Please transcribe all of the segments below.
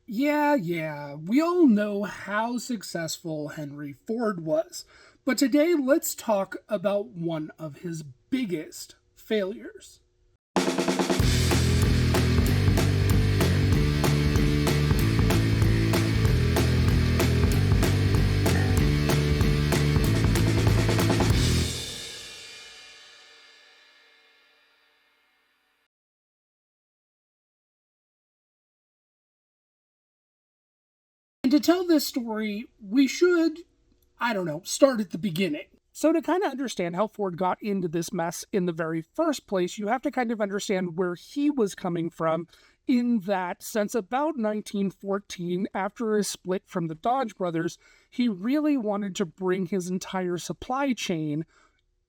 Yeah, we all know how successful Henry Ford was, but today let's talk about one of his biggest failures. And to tell this story, we should, start at the beginning. So, to kind of understand how Ford got into this mess in the very first place, you have to kind of understand where he was coming from, in that since about 1914, after his split from the Dodge brothers, he really wanted to bring his entire supply chain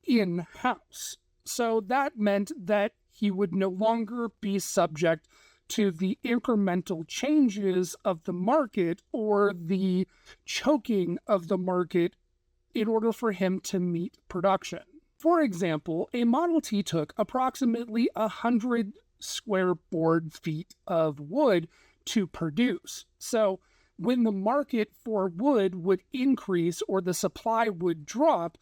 in-house. So that meant that he would no longer be subject to the incremental changes of the market or the choking of the market in order for him to meet production. For example, a Model T took approximately 100 square board feet of wood to produce. So when the market for wood would increase or the supply would drop,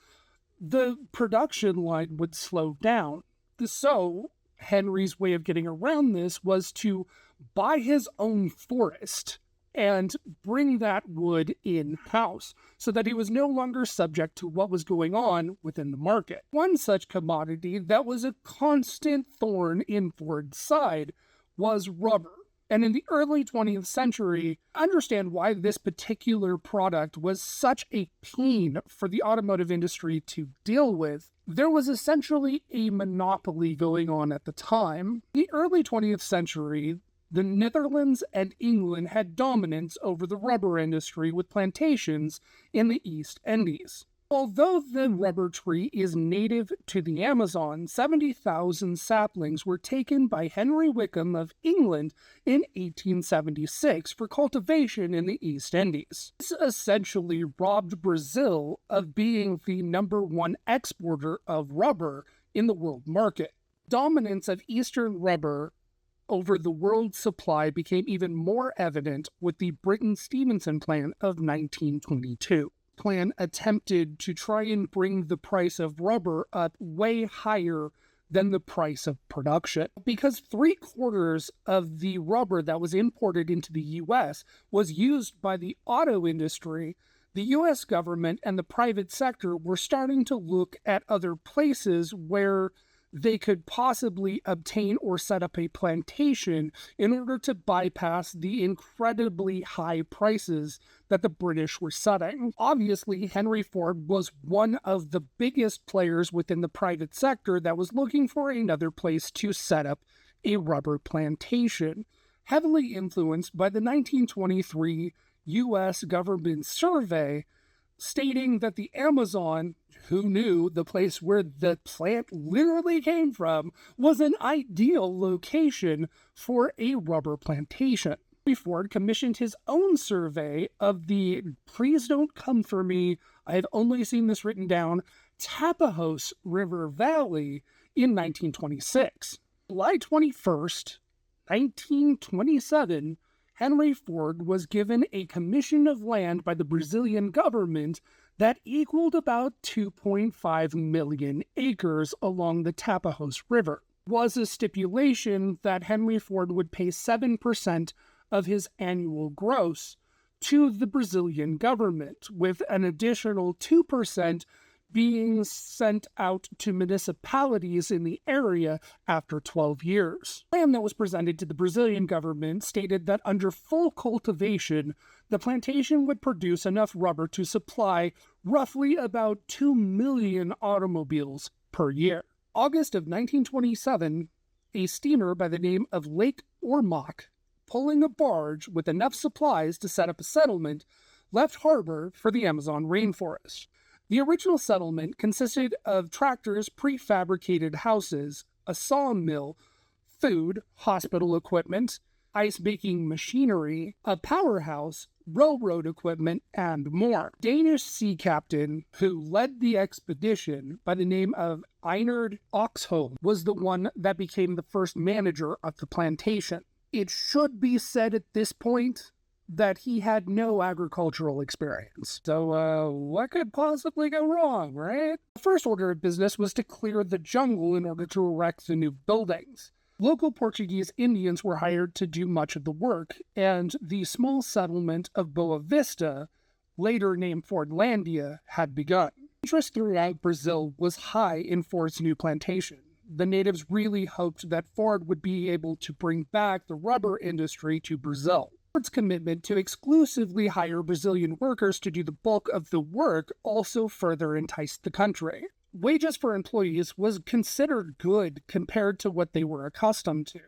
the production line would slow down. So Henry's way of getting around this was to buy his own forest and bring that wood in-house so that he was no longer subject to what was going on within the market. One such commodity that was a constant thorn in Ford's side was rubber. And in the early 20th century, understand why this particular product was such a pain for the automotive industry to deal with. There was essentially a monopoly going on at the time. In the early 20th century, the Netherlands and England had dominance over the rubber industry with plantations in the East Indies. Although the rubber tree is native to the Amazon, 70,000 saplings were taken by Henry Wickham of England in 1876 for cultivation in the East Indies. This essentially robbed Brazil of being the #1 exporter of rubber in the world market. Dominance of Eastern rubber over the world supply became even more evident with the Britain-Stevenson Plan of 1922. Plan attempted to try and bring the price of rubber up way higher than the price of production. Because 3/4 of the rubber that was imported into the U.S. was used by the auto industry, the U.S. government and the private sector were starting to look at other places where they could possibly obtain or set up a plantation in order to bypass the incredibly high prices that the British were setting. Obviously, Henry Ford was one of the biggest players within the private sector that was looking for another place to set up a rubber plantation, heavily influenced by the 1923 U.S. government survey stating that the Amazon, who knew the place where the plant literally came from, was an ideal location for a rubber plantation. Henry Ford commissioned his own survey of the, please don't come for me, I've only seen this written down, Tapajós River Valley in 1926. July 21st, 1927, Henry Ford was given a commission of land by the Brazilian government that equaled about 2.5 million acres along the Tapajós River. It was a stipulation that Henry Ford would pay 7% of his annual gross to the Brazilian government, with an additional 2% being sent out to municipalities in the area after 12 years. The plan that was presented to the Brazilian government stated that under full cultivation, the plantation would produce enough rubber to supply roughly about 2 million automobiles per year. August of 1927, a steamer by the name of Lake Ormoc, pulling a barge with enough supplies to set up a settlement, left harbor for the Amazon rainforest. The original settlement consisted of tractors, prefabricated houses, a sawmill, food, hospital equipment, ice-making machinery, a powerhouse, railroad equipment, and more. Danish sea captain who led the expedition by the name of Einard Oxholm was the one that became the first manager of the plantation. It should be said at this point that he had no agricultural experience. So, what could possibly go wrong, right? The first order of business was to clear the jungle in order to erect the new buildings. Local Portuguese Indians were hired to do much of the work, and the small settlement of Boa Vista, later named Fordlandia, had begun. Interest throughout Brazil was high in Ford's new plantation. The natives really hoped that Ford would be able to bring back the rubber industry to Brazil. Ford's commitment to exclusively hire Brazilian workers to do the bulk of the work also further enticed the country. Wages for employees was considered good compared to what they were accustomed to.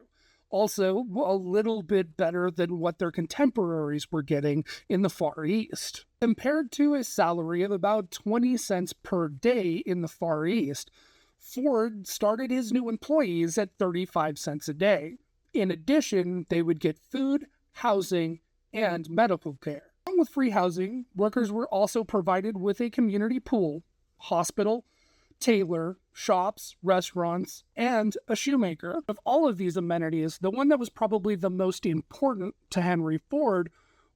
Also, a little bit better than what their contemporaries were getting in the Far East. Compared to a salary of about 20 cents per day in the Far East, Ford started his new employees at 35 cents a day. In addition, they would get food, housing, and medical care. Along with free housing, workers were also provided with a community pool, hospital, tailor, shops, restaurants, and a shoemaker. Of all of these amenities, the one that was probably the most important to Henry Ford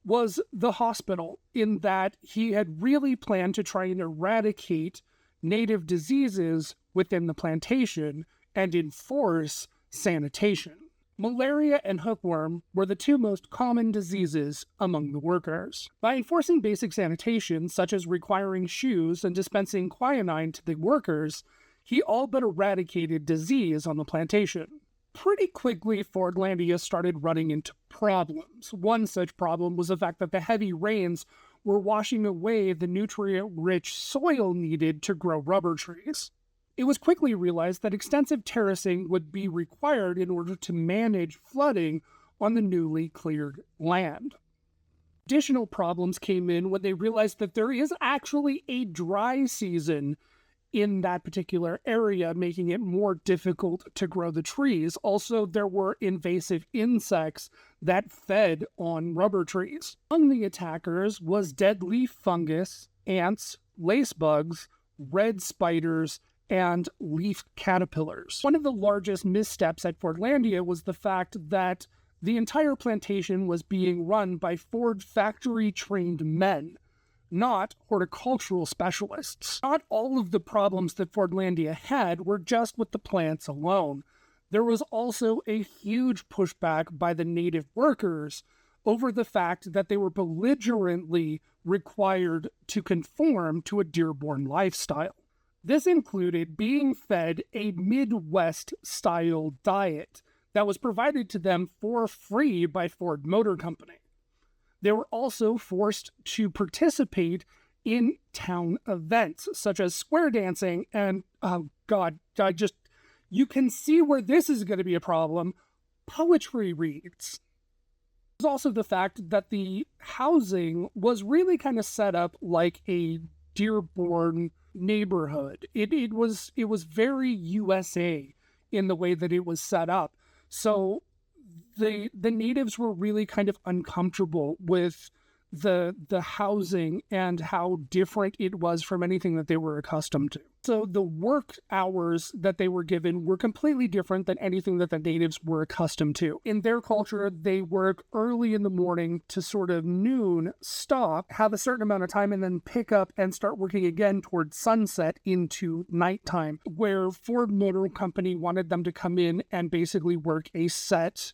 was the hospital, in that he had really planned to try and eradicate native diseases within the plantation and enforce sanitation. Malaria and hookworm were the two most common diseases among the workers. By enforcing basic sanitation, such as requiring shoes and dispensing quinine to the workers, he all but eradicated disease on the plantation. Pretty quickly, Fordlandia started running into problems. One such problem was the fact that the heavy rains were washing away the nutrient-rich soil needed to grow rubber trees. It was quickly realized that extensive terracing would be required in order to manage flooding on the newly cleared land. Additional problems came in when they realized that there is actually a dry season in that particular area, making it more difficult to grow the trees. Also, there were invasive insects that fed on rubber trees. Among the attackers was dead leaf fungus, ants, lace bugs, red spiders, and leaf caterpillars. One of the largest missteps at Fordlandia was the fact that the entire plantation was being run by Ford factory-trained men, not horticultural specialists. Not all of the problems that Fordlandia had were just with the plants alone. There was also a huge pushback by the native workers over the fact that they were belligerently required to conform to a deer-born lifestyle. This included being fed a Midwest-style diet that was provided to them for free by Ford Motor Company. They were also forced to participate in town events, such as square dancing and, oh God, you can see where this is going to be a problem, poetry reads. There's also the fact that the housing was really kind of set up like a Dearborn neighborhood. It was very USA in the way that it was set up. So the natives were really kind of uncomfortable with the housing and how different it was from anything that they were accustomed to. So the work hours that they were given were completely different than anything that the natives were accustomed to. In their culture, they work early in the morning to sort of noon, stop, have a certain amount of time, and then pick up and start working again towards sunset into nighttime, where Ford Motor Company wanted them to come in and basically work a set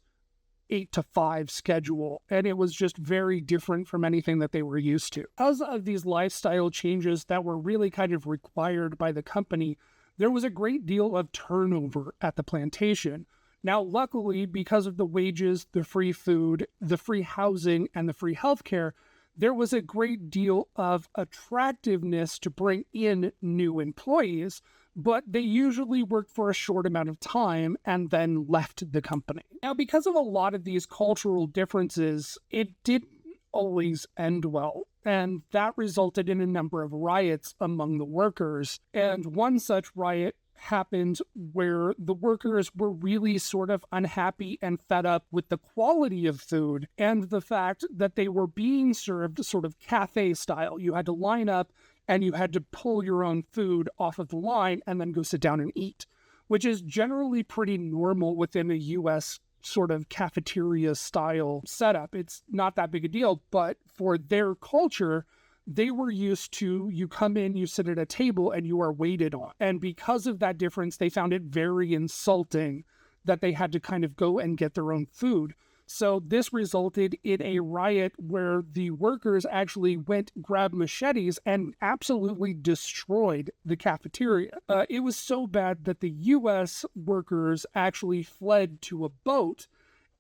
8 to 5 schedule, and it was just very different from anything that they were used to. Because of these lifestyle changes that were really kind of required by the company, there was a great deal of turnover at the plantation. Now, luckily, because of the wages, the free food, the free housing, and the free healthcare, there was a great deal of attractiveness to bring in new employees, but they usually worked for a short amount of time and then left the company. Now, because of a lot of these cultural differences, it didn't always end well, and that resulted in a number of riots among the workers. And one such riot happened where the workers were really sort of unhappy and fed up with the quality of food and the fact that they were being served sort of cafe style. You had to line up and you had to pull your own food off of the line and then go sit down and eat, which is generally pretty normal within a U.S. sort of cafeteria style setup. It's not that big a deal, but for their culture, they were used to, you come in, you sit at a table, and you are waited on. And because of that difference, they found it very insulting that they had to kind of go and get their own food. So this resulted in a riot where the workers actually went, grabbed machetes, and absolutely destroyed the cafeteria. It was so bad that the U.S. workers actually fled to a boat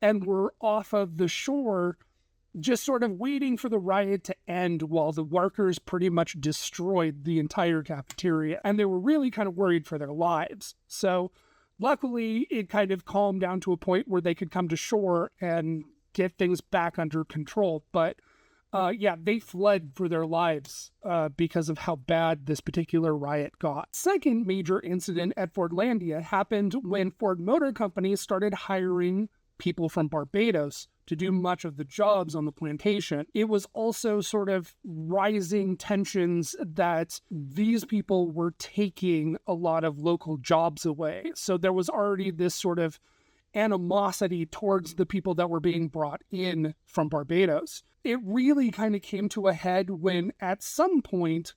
and were off of the shore, just sort of waiting for the riot to end while the workers pretty much destroyed the entire cafeteria. And they were really kind of worried for their lives. So luckily, it kind of calmed down to a point where they could come to shore and get things back under control. But yeah, they fled for their lives because of how bad this particular riot got. Second major incident at Fordlandia happened when Ford Motor Company started hiring people from Barbados to do much of the jobs on the plantation. It was also sort of rising tensions that these people were taking a lot of local jobs away. So there was already this sort of animosity towards the people that were being brought in from Barbados. It really kind of came to a head when at some point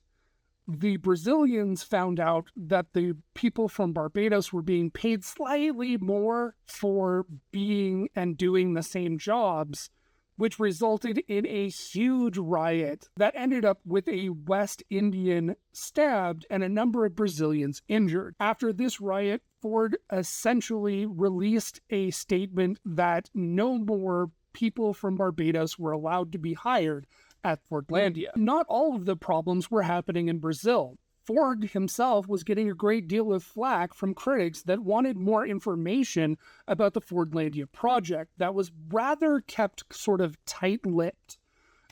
the Brazilians found out that the people from Barbados were being paid slightly more for being and doing the same jobs, which resulted in a huge riot that ended up with a West Indian stabbed and a number of Brazilians injured. After this riot, Ford essentially released a statement that no more people from Barbados were allowed to be hired at Fordlandia. Not all of the problems were happening in Brazil. Ford himself was getting a great deal of flack from critics that wanted more information about the Fordlandia project that was rather kept sort of tight-lipped.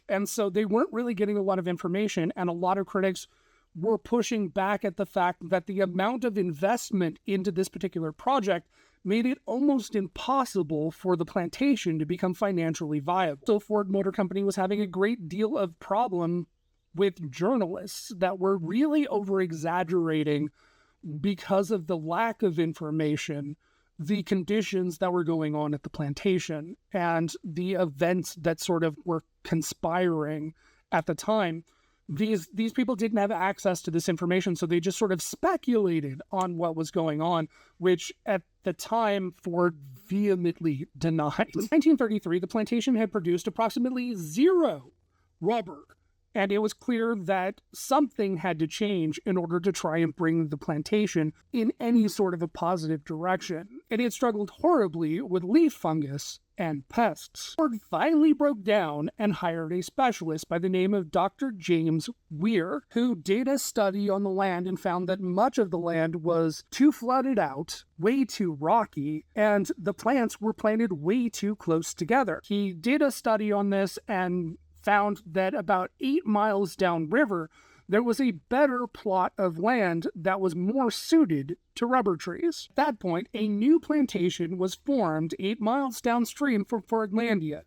And so they weren't really getting a lot of information, and a lot of critics were pushing back at the fact that the amount of investment into this particular project made it almost impossible for the plantation to become financially viable. So Ford Motor Company was having a great deal of problem with journalists that were really over-exaggerating because of the lack of information, the conditions that were going on at the plantation, and the events that sort of were conspiring at the time. These people didn't have access to this information, so they just sort of speculated on what was going on, which at the time Ford vehemently denied. In 1933, the plantation had produced approximately 0 rubber, and it was clear that something had to change in order to try and bring the plantation in any sort of a positive direction. And it struggled horribly with leaf fungus and pests. Ford finally broke down and hired a specialist by the name of Dr. James Weir, who did a study on the land and found that much of the land was too flooded out, way too rocky, and the plants were planted way too close together. He did a study on this and found that about 8 miles downriver, there was a better plot of land that was more suited to rubber trees. At that point, a new plantation was formed 8 miles downstream from Fordlandia.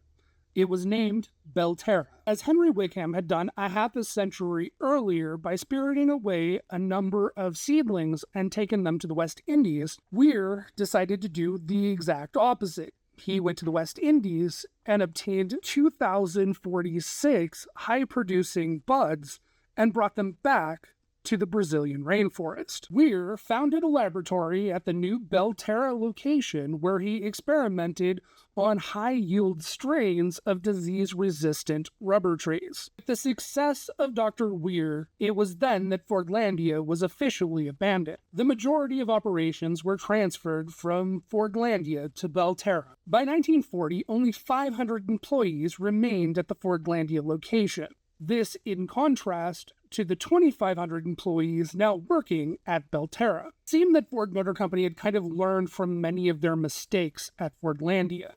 It was named Beltara, as Henry Wickham had done a half a century earlier by spiriting away a number of seedlings and taking them to the West Indies. Weir decided to do the exact opposite. He went to the West Indies and obtained 2,046 high-producing buds and brought them back to the Brazilian rainforest. Weir founded a laboratory at the new Beltara location where he experimented on high-yield strains of disease-resistant rubber trees. With the success of Dr. Weir, it was then that Fordlandia was officially abandoned. The majority of operations were transferred from Fordlandia to Beltara. By 1940, only 500 employees remained at the Fordlandia location. This in contrast to the 2,500 employees now working at Beltara. It seemed that Ford Motor Company had kind of learned from many of their mistakes at Fordlandia.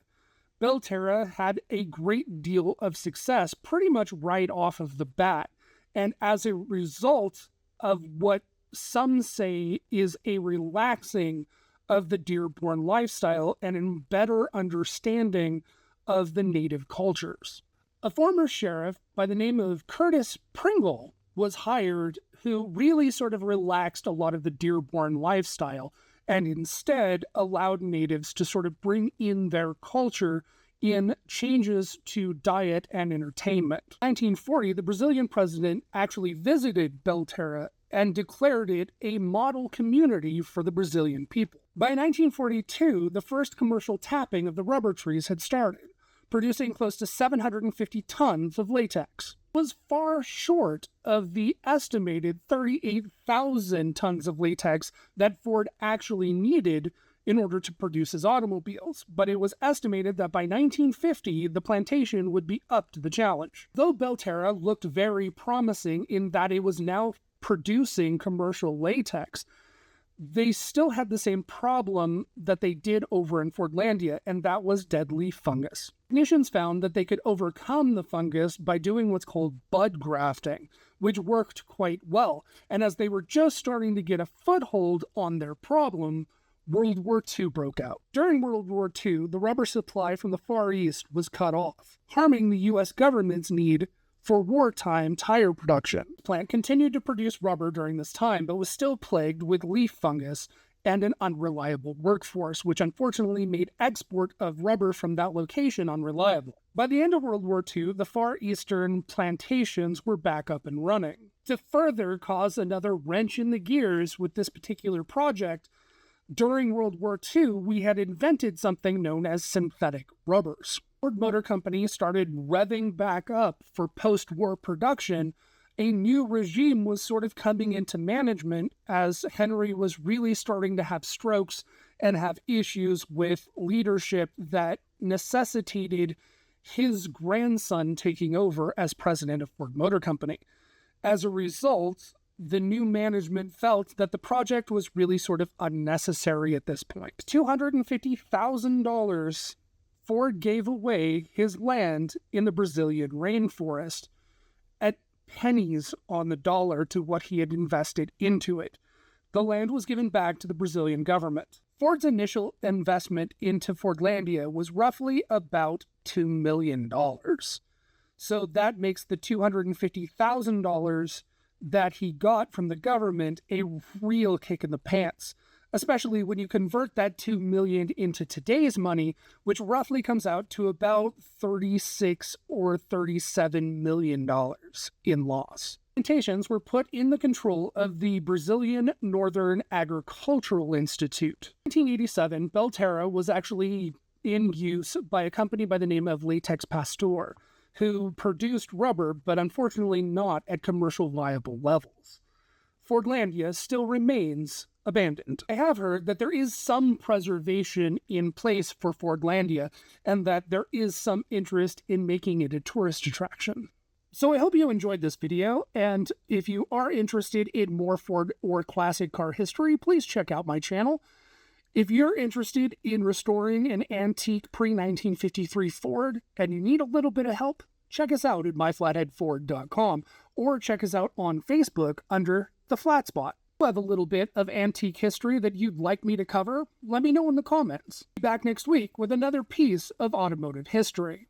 Beltara had a great deal of success pretty much right off of the bat, and as a result of what some say is a relaxing of the Dearborn lifestyle and a better understanding of the native cultures. A former sheriff by the name of Curtis Pringle was hired, who really sort of relaxed a lot of the Dearborn lifestyle and instead allowed natives to sort of bring in their culture in changes to diet and entertainment. In 1940, the Brazilian president actually visited Beltara and declared it a model community for the Brazilian people. By 1942, the first commercial tapping of the rubber trees had started, producing close to 750 tons of latex. It was far short of the estimated 38,000 tons of latex that Ford actually needed in order to produce his automobiles, but it was estimated that by 1950, the plantation would be up to the challenge. Though Beltara looked very promising in that it was now producing commercial latex, they still had the same problem that they did over in Fordlandia, and that was deadly fungus. Technicians found that they could overcome the fungus by doing what's called bud grafting, which worked quite well, and as they were just starting to get a foothold on their problem, World War II broke out. During World War II, the rubber supply from the Far East was cut off, harming the U.S. government's need for wartime tire production. The plant continued to produce rubber during this time, but was still plagued with leaf fungus and an unreliable workforce, which unfortunately made export of rubber from that location unreliable. By the end of World War II, the Far Eastern plantations were back up and running. To further cause another wrench in the gears with this particular project, during World War II, we had invented something known as synthetic rubbers. Ford Motor Company started revving back up for post-war production. A new regime was sort of coming into management as Henry was really starting to have strokes and have issues with leadership that necessitated his grandson taking over as president of Ford Motor Company. As a result, the new management felt that the project was really sort of unnecessary at this point. $250,000, Ford gave away his land in the Brazilian rainforest at pennies on the dollar to what he had invested into it. The land was given back to the Brazilian government. Ford's initial investment into Fordlandia was roughly about $2 million. So that makes the $250,000 that he got from the government a real kick in the pants, especially when you convert that $2 million into today's money, which roughly comes out to about $36 or $37 million in loss. Plantations were put in the control of the Brazilian Northern Agricultural Institute. In 1987, Beltara was actually in use by a company by the name of Latex Pasteur, who produced rubber, but unfortunately not at commercial viable levels. Fordlandia still remains abandoned. I have heard that there is some preservation in place for Fordlandia, and that there is some interest in making it a tourist attraction. So I hope you enjoyed this video, and if you are interested in more Ford or classic car history, please check out my channel. If you're interested in restoring an antique pre-1953 Ford and you need a little bit of help, check us out at myflatheadford.com or check us out on Facebook under The Flat Spot. If you have a little bit of antique history that you'd like me to cover, let me know in the comments. Be back next week with another piece of automotive history.